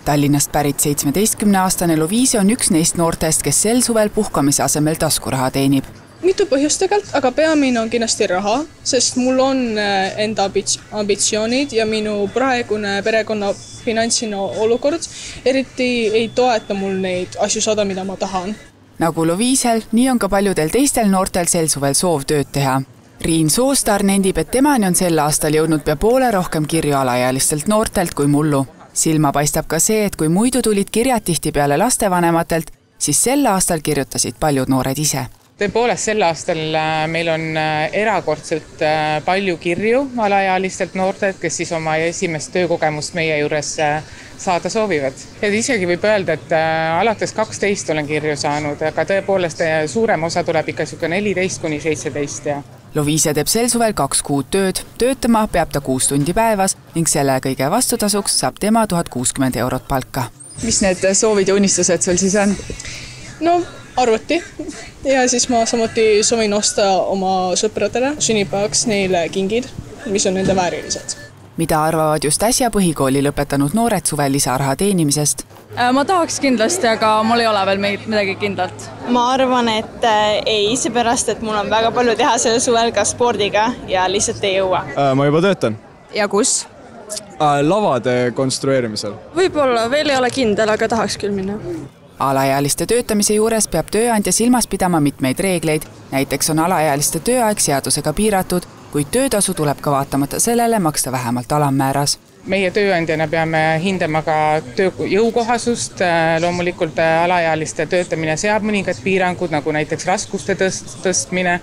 Tallinnast pärit 17-aastane Loviise on üks neist noortest, kes sel suvel puhkamise asemel taskuraha teenib. Mitu põhjust tegelikult, aga peamine on kindlasti raha, sest mul on enda ambitsioonid ja minu praegune perekonna finantsine olukord eriti ei toeta mul neid asju saada, mida ma tahan. Nagu Loviisel, nii on ka paljudel teistel noortel sel suvel soov tööd teha. Riin Soostar nendib, et temani on sel aastal jõudnud pea poole rohkem kirju alaealistelt noortelt kui mullu. Silma paistab ka see, et kui muidu tulid kirjad tihtipeale lastevanematelt, siis sel aastal kirjutasid paljud noored ise. Tõepoolest sel aastal meil on erakordselt palju kirju alaealistelt noortelt, kes siis oma esimest töökogemust meie juures saada soovivad. Ja isegi võib öelda, et alates 12 olen kirju saanud, aga tõepoolest suurem osa tuleb ikka 14–17. Loviise teeb sel suvel 2 kuud tööd, töötama peab ta 6 tundi päevas ning selle kõige vastutasuks saab tema 1060 eurot palka. Mis need soovid ja unistused sul siis on? No arvuti ja siis ma samuti soovin osta oma sõpradele sünnipäevaks neile kingid, mis on nende väärilised. Mida arvavad just äsja põhikooli lõpetanud noored suvel lisaraha teenimisest? Ma tahaks kindlasti, aga mul ei ole veel midagi kindlalt. Ma arvan, et ei, seepärast, et mul on väga palju teha selle suvel ka spordiga ja lihtsalt ei jõua. Ma juba töötan. Ja kus? Lavade konstrueerimisel. Võib-olla veel ei ole kindel, aga tahaks küll minna. Alaealiste töötamise juures peab tööandja silmas pidama mitmeid reegleid. Näiteks on alaealiste tööaeg seadusega piiratud, kuid töötasu tuleb ka vaatamata sellele maksta vähemalt alammääras. Meie tööandjana peame hindama ka töö jõukohasust. Loomulikult alaealiste töötamine seab mõningad piirangud, nagu näiteks raskuste tõstmine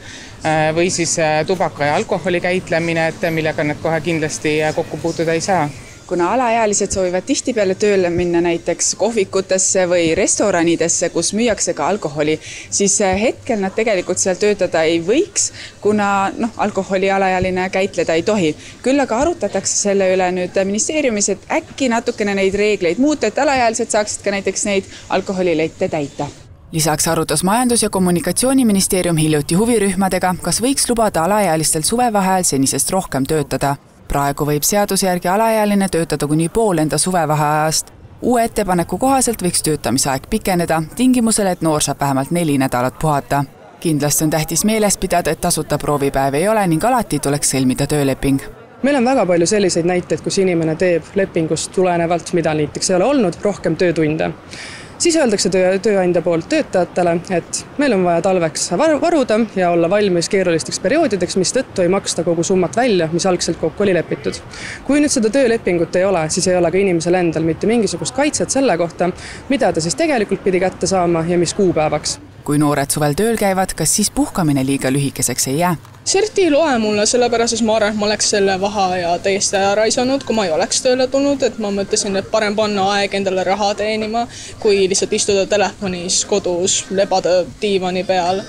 või siis tubaka ja alkoholi käitlemine, millega nad kohe kindlasti kokku puutuda ei saa. Kuna alaealised soovivad tihtipeale tööle minna näiteks kohvikutesse või restoranidesse, kus müüakse ka alkoholi, siis hetkel nad tegelikult seal töötada ei võiks, kuna alkoholi alaealine käitleda ei tohi. Küll aga arutatakse selle üle nüüd ministeeriumis, et äkki natukene neid reegleid muuta, et alaealised saaksid ka näiteks neid alkoholilette täita. Lisaks arutas Majandus- ja Kommunikatsiooniministeerium hiljuti huvirühmadega, kas võiks lubada alaealistel suvevaheajal senisest rohkem töötada. Praegu võib seaduse järgi alaealine töötada kuni pool enda suvevaheajast. Uue ettepaneku kohaselt võiks töötamise aeg pikeneda, tingimusel, et noor saab vähemalt 4 nädalat puhata. Kindlasti on tähtis meeles pidada, et tasuta proovipäev ei ole ning alati tuleks sõlmida tööleping. Meil on väga palju selliseid näiteid, kus inimene teeb lepingust tulenevalt, mida näiteks ei ole olnud, rohkem töötunde. Siis öeldakse tööandja poolt töötajatele, et meil on vaja talveks varuda ja olla valmis keerulisteks perioodideks, mis tõttu ei maksta kogu summat välja, mis algselt kokku oli lepitud. Kui nüüd seda töölepingut ei ole, siis ei ole ka inimesel endal mitte mingisugust kaitset selle kohta, mida ta siis tegelikult pidi kätte saama ja mis kuupäevaks. Kui noored suvel tööl käivad, kas siis puhkamine liiga lühikeseks ei jää? Serti ei loe mulle, sellepärast ma arvan, et ma oleks selle vaheaja täiesti raisanud, kui ma ei oleks tööle tulnud, et ma mõtlesin, et parem panna aeg endale raha teenima, kui lihtsalt istuda telefonis kodus, lebada diivani peal.